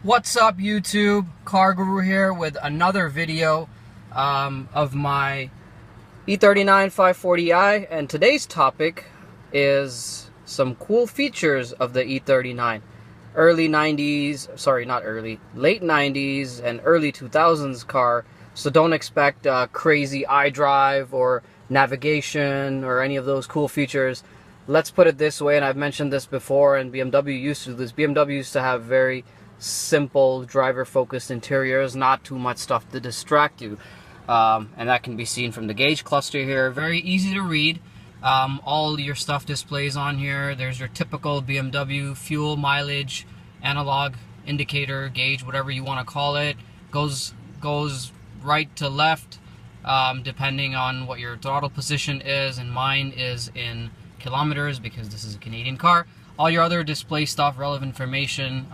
What's up, YouTube? Car Guru here with another video of my E39 540i, and today's topic is some cool features of the E39. Late 90s and early 2000s car, so don't expect crazy iDrive or navigation or any of those cool features. Let's put it this way, and I've mentioned this before, and BMW used to do this. BMW used to have very simple driver-focused interiors, not too much stuff to distract you, and that can be seen from the gauge cluster here. Very easy to read. All your stuff displays on here. There's your typical BMW fuel mileage, analog indicator, gauge, whatever you want to call it. Goes right to left, depending on what your throttle position is, and mine is in kilometers because this is a Canadian car. All your other display stuff, relevant information,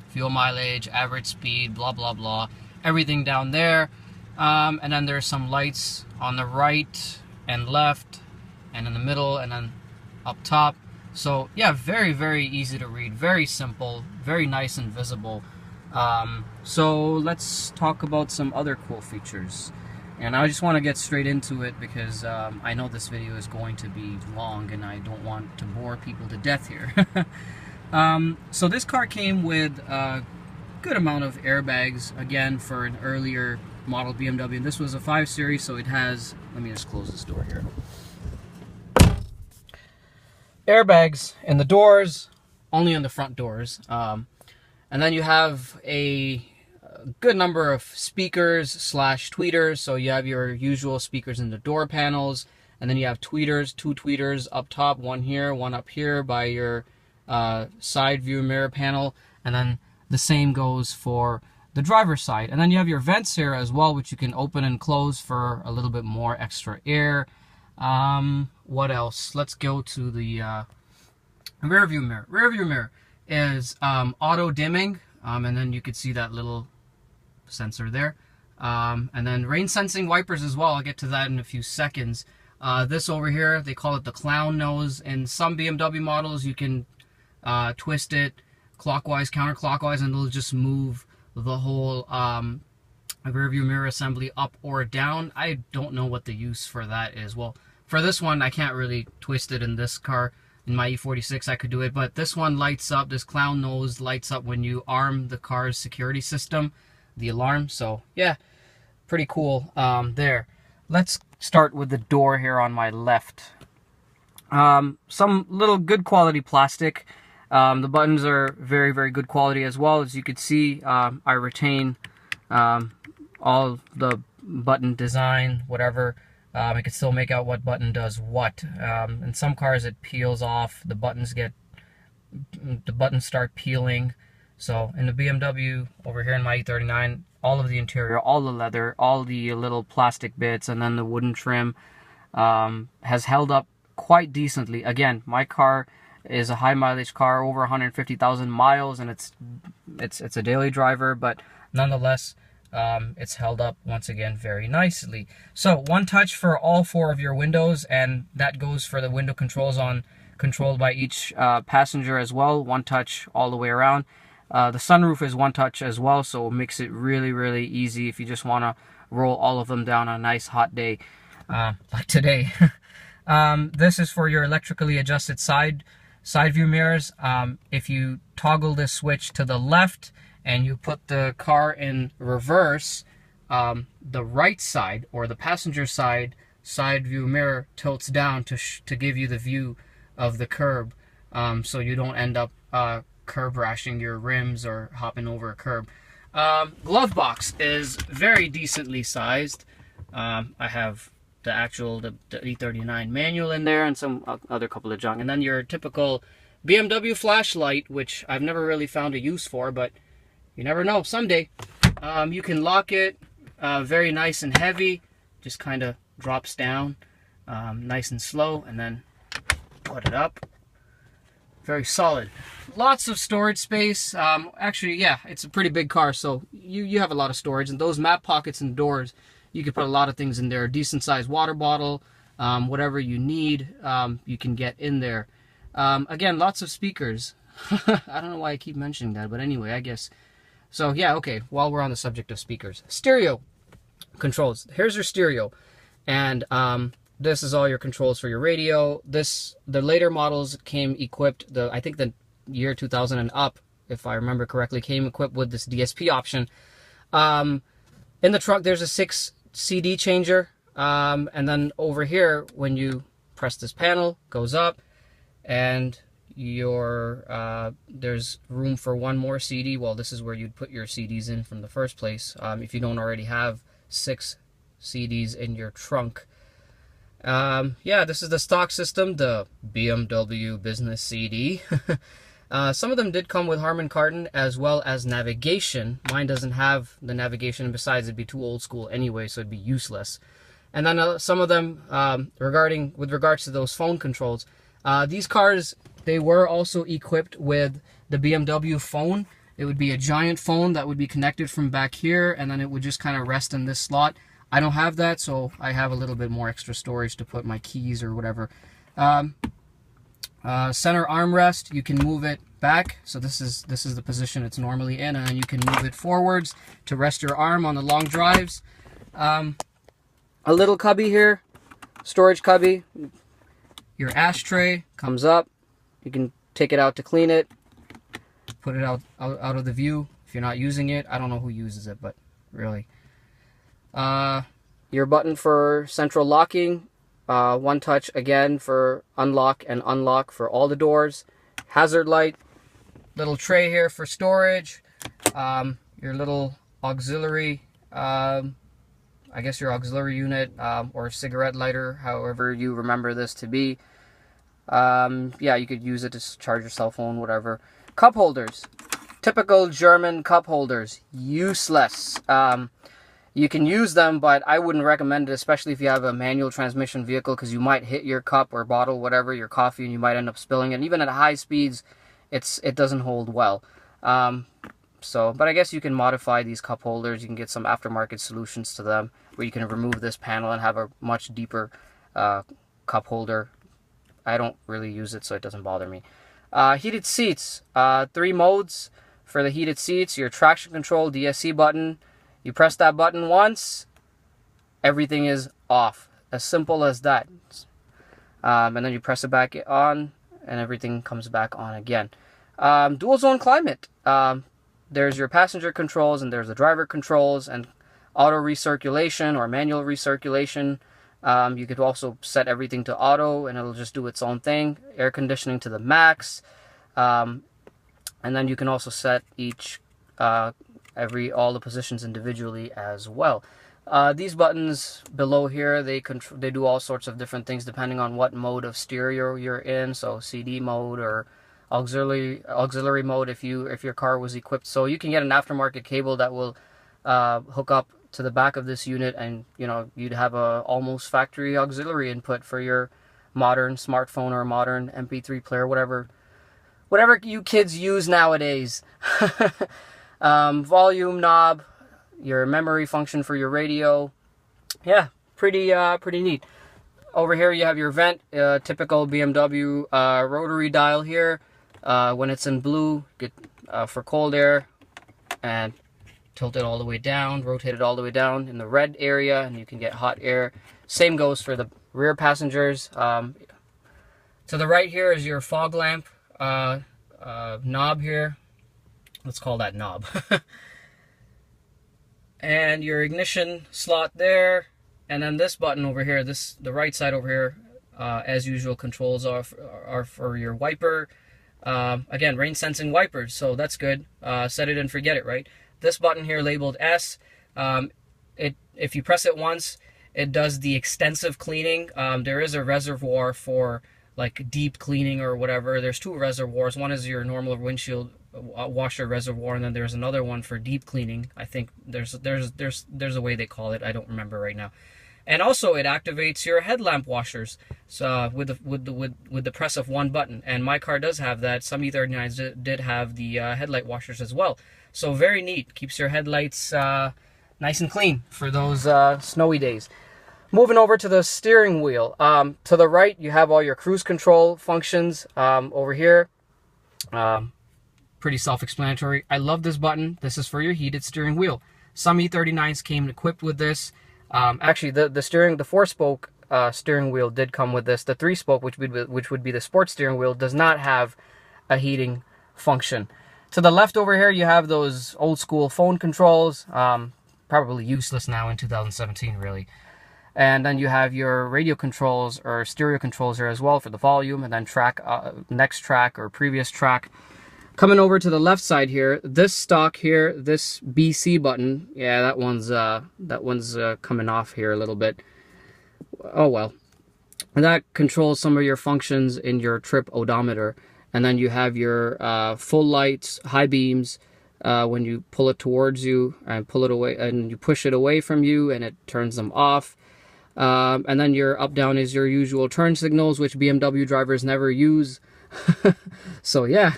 fuel mileage, average speed, blah blah blah, everything down there. And then there's some lights on the right and left and in the middle and then up top. So yeah, very easy to read, very simple, very nice and visible. So let's talk about some other cool features, and I just want to get straight into it because I know this video is going to be long and I don't want to bore people to death here. So this car came with a good amount of airbags, again, for an earlier model BMW. And this was a 5 Series, so it has, let me just close this door here. Airbags in the doors, only on the front doors. And then you have a good number of speakers slash tweeters. So you have your usual speakers in the door panels, and then you have tweeters, 2 tweeters up top, one here, one up here by your side view mirror panel, and then the same goes for the driver's side. And then you have your vents here as well, which you can open and close for a little bit more extra air. What else? Let's go to the rear view mirror. Rear view mirror is auto dimming, and then you could see that little sensor there, and then rain sensing wipers as well. I'll get to that in a few seconds. This over here, they call it the clown nose. In some BMW models you can twist it clockwise, counterclockwise, and it'll just move the whole rear view mirror assembly up or down. I don't know what the use for that is. Well, for this one I can't really twist it. In this car, in my E46, I could do it, but this one lights up, this clown nose lights up when you arm the car's security system, the alarm. So yeah, pretty cool there. Let's start with the door here on my left. Some little good quality plastic. The buttons are very good quality as well. As you can see, I retain all the button design, whatever. I can still make out what button does what. In some cars it peels off, the buttons start peeling. So in the BMW over here in my E39, all of the interior, all the leather, all the little plastic bits, and then the wooden trim has held up quite decently. Again, my car is a high mileage car, over 150,000 miles, and it's a daily driver, but nonetheless, it's held up once again very nicely. So one touch for all 4 of your windows, and that goes for the window controls controlled by each passenger as well. One touch all the way around. The sunroof is one touch as well, so it makes it really easy if you just want to roll all of them down on a nice hot day like today. This is for your electrically adjusted side view mirrors. If you toggle this switch to the left and you put the car in reverse, the right side, or the passenger side view mirror, tilts down to give you the view of the curb, so you don't end up curb rashing your rims or hopping over a curb. Glove box is very decently sized. I have the E39 manual in there and some other couple of junk, and then your typical BMW flashlight, which I've never really found a use for, but you never know, someday. You can lock it, very nice and heavy, just kind of drops down nice and slow, and then put it up. Very solid. Lots of storage space. Actually, yeah, it's a pretty big car, so you have a lot of storage. And those map pockets and doors, you can put a lot of things in there. Decent sized water bottle, whatever you need, you can get in there. Again, lots of speakers. I don't know why I keep mentioning that, but anyway, I guess So yeah, okay, while we're on the subject of speakers, stereo controls. Here's your stereo, and this is all your controls for your radio. The later models came equipped, I think the year 2000 and up, if I remember correctly, came equipped with this DSP option. In the trunk, there's a 6 CD changer, and then over here, when you press this panel, goes up, and there's room for one more CD. Well, this is where you'd put your CDs in from the first place, if you don't already have 6 CDs in your trunk. Yeah, this is the stock system, the BMW Business CD. Some of them did come with Harman Kardon as well as navigation. Mine doesn't have the navigation, and besides, it'd be too old school anyway, so it'd be useless. And then some of them, with regards to those phone controls, these cars, they were also equipped with the BMW phone. It would be a giant phone that would be connected from back here, and then it would just kind of rest in this slot. I don't have that, so I have a little bit more extra storage to put my keys or whatever. Center armrest, you can move it back. So this is the position it's normally in, and then you can move it forwards to rest your arm on the long drives. A little cubby here, storage cubby. Your ashtray comes up. You can take it out to clean it, put it out of the view if you're not using it. I don't know who uses it, but really. Your button for central locking, one touch again for unlock and unlock for all the doors. Hazard light, little tray here for storage. Your little auxiliary, I guess your auxiliary unit, or cigarette lighter, however you remember this to be. Yeah, you could use it to charge your cell phone, whatever. Cup holders, typical German cup holders, useless. You can use them, but I wouldn't recommend it, especially if you have a manual transmission vehicle, because you might hit your cup or bottle, whatever, your coffee, and you might end up spilling it. And even at high speeds, it doesn't hold well. But I guess you can modify these cup holders. You can get some aftermarket solutions to them, where you can remove this panel and have a much deeper cup holder. I don't really use it, so it doesn't bother me. Heated seats, 3 modes for the heated seats. Your traction control DSC button. You press that button once, everything is off. As simple as that. And then you press it back on, and everything comes back on again. Dual zone climate. There's your passenger controls, and there's the driver controls, and auto recirculation or manual recirculation. You could also set everything to auto, and it'll just do its own thing. Air conditioning to the max. And then you can also set all the positions individually as well. These buttons below here, they do all sorts of different things depending on what mode of stereo you're in. So CD mode or auxiliary mode if your car was equipped. So you can get an aftermarket cable that will hook up to the back of this unit, and you'd have a almost factory auxiliary input for your modern smartphone or modern MP3 player, whatever you kids use nowadays. Volume knob, your memory function for your radio. Yeah, pretty neat. Over here you have your vent, typical BMW rotary dial here. When it's in blue, get for cold air, and tilt it all the way down, rotate it all the way down in the red area, and you can get hot air. Same goes for the rear passengers. To the right here is your fog lamp knob here. Let's call that knob. And your ignition slot there, and then this button over here, the right side over here, as usual, controls are for your wiper. Again, rain sensing wipers, so that's good. Set it and forget it, right? This button here labeled S, if you press it once, it does the extensive cleaning. There is a reservoir for like deep cleaning or whatever. There's 2 reservoirs. One is your normal windshield washer reservoir, and then there's another one for deep cleaning. I think there's a way they call it. I don't remember right now. And also it activates your headlamp washers, so with the press of one button. And my car does have that. Some E39s did have the headlight washers as well. So very neat. Keeps your headlights nice and clean for those snowy days. Moving over to the steering wheel. To the right, you have all your cruise control functions over here. pretty self-explanatory. I love this button. This is for your heated steering wheel. Some E39s came equipped with this. Actually, the 4-spoke steering wheel did come with this. The 3-spoke, which would be the sports steering wheel, does not have a heating function. To the left over here, you have those old school phone controls, probably useless now in 2017, really. And then you have your radio controls or stereo controls here as well for the volume, and then track, next track or previous track. Coming over to the left side here, this stock here, this BC button, yeah, that one's coming off here a little bit. Oh well. And that controls some of your functions in your trip odometer. And then you have your full lights, high beams, when you pull it towards you and pull it away, and you push it away from you, and it turns them off. And then your up-down is your usual turn signals, which BMW drivers never use. So yeah.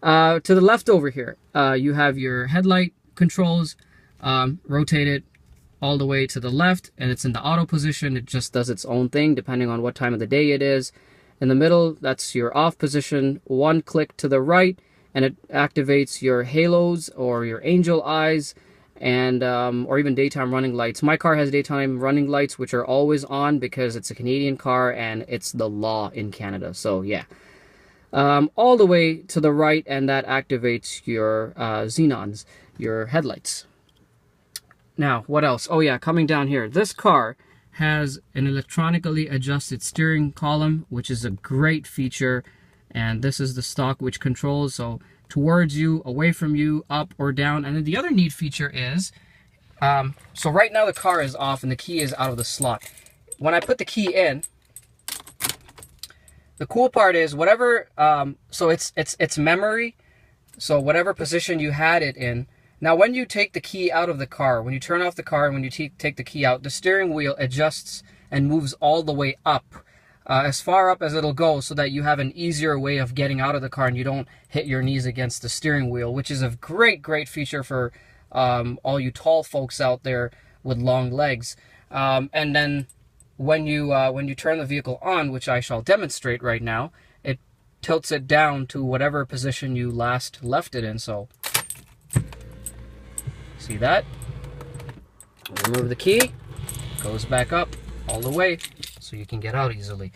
To the left over here, you have your headlight controls. Rotate it all the way to the left, and it's in the auto position. It just does its own thing depending on what time of the day it is. In the middle, that's your off position. One click to the right, and it activates your halos or your angel eyes, and or even daytime running lights. My car has daytime running lights, which are always on because it's a Canadian car and it's the law in Canada. So yeah. All the way to the right, and that activates your xenons, your headlights. Now, what else? Oh yeah, coming down here, this car has an electronically adjusted steering column, which is a great feature. And this is the stock which controls, so towards you, away from you, up or down. And then the other neat feature is, so right now the car is off and the key is out of the slot. When I put the key in, the cool part is whatever, so it's memory. So whatever position you had it in. Now when you take the key out of the car, when you turn off the car, and when you take the key out, the steering wheel adjusts and moves all the way up, as far up as it'll go, so that you have an easier way of getting out of the car and you don't hit your knees against the steering wheel, which is a great feature for all you tall folks out there with long legs. And then when you turn the vehicle on, which I shall demonstrate right now, it tilts it down to whatever position you last left it in. So see that? Remove the key, goes back up all the way so you can get out easily.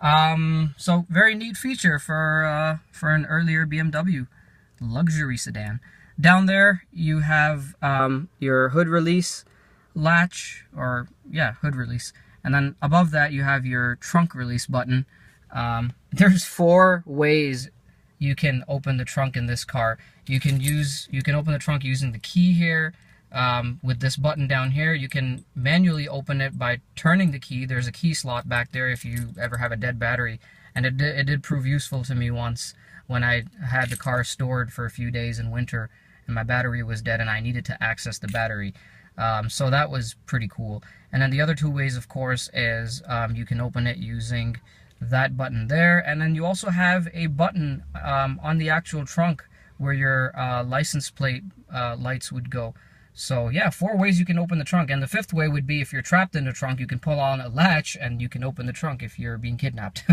So very neat feature for an earlier BMW luxury sedan. Down there you have your hood release latch, or yeah, hood release. And then above that you have your trunk release button. There's 4 ways you can open the trunk in this car. You can open the trunk using the key here. With this button down here, you can manually open it by turning the key. There's a key slot back there if you ever have a dead battery. And it did prove useful to me once when I had the car stored for a few days in winter and my battery was dead and I needed to access the battery. So that was pretty cool. And then the other 2 ways, of course, is you can open it using that button there. And then you also have a button on the actual trunk where your license plate lights would go. So yeah, 4 ways you can open the trunk. And the 5th way would be if you're trapped in the trunk, you can pull on a latch and you can open the trunk if you're being kidnapped.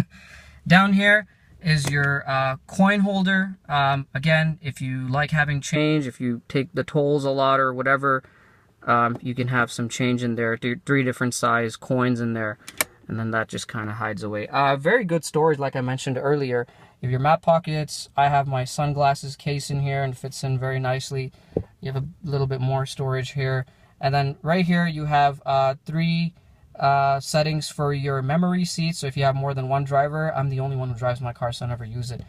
Down here is your coin holder. Again, if you like having change, if you take the tolls a lot or whatever, you can have some change in there. 3 different size coins in there. And then that just kind of hides away. Very good storage, like I mentioned earlier. If your map pockets, I have my sunglasses case in here and fits in very nicely. You have a little bit more storage here. And then right here you have 3 settings for your memory seats. So if you have more than one driver, I'm the only one who drives my car, so I never use it.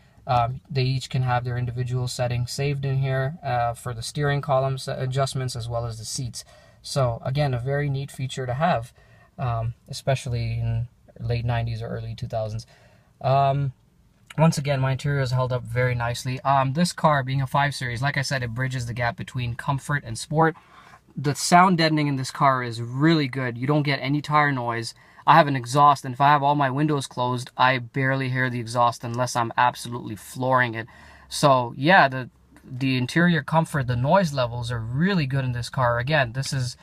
They each can have their individual settings saved in here for the steering column adjustments as well as the seats. So again, a very neat feature to have, especially in late 90s or early 2000s. Once again, my interior is held up very nicely. This car, being a 5 Series, like I said, it bridges the gap between comfort and sport. The sound deadening in this car is really good. You don't get any tire noise. I have an exhaust, and if I have all my windows closed, I barely hear the exhaust unless I'm absolutely flooring it. So yeah, the interior comfort, the noise levels are really good in this car. Again, this is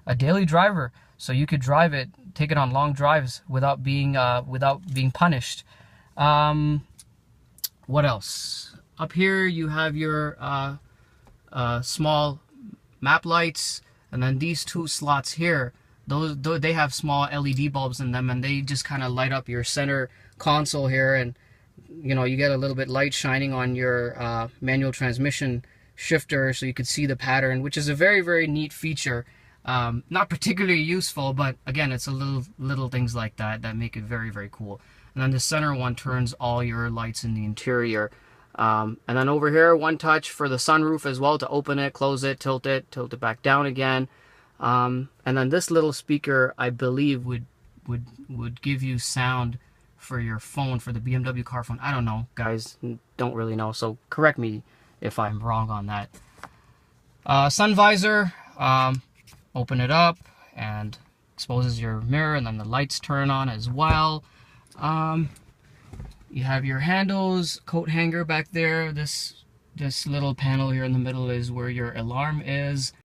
a daily driver, so you could drive it, take it on long drives without being punished. What else? up here you have your small map lights, and then these two slots here, they have small LED bulbs in them, and they just kind of light up your center console here, and you know, you get a little bit light shining on your manual transmission shifter, so you can see the pattern, which is a very, very neat feature. Not particularly useful, but again, it's a little things like that that make it very, very cool. And then the center one turns all your lights in the interior. And then over here, one touch for the sunroof as well, to open it, close it, tilt it back down again. And then this little speaker, I believe, would give you sound for your phone, for the BMW car phone. I don't know, guys, don't really know, so correct me if I'm wrong on that. Sun visor, open it up and exposes your mirror, and then the lights turn on as well. You have your handles, coat hanger back there. This little panel here in the middle is where your alarm is.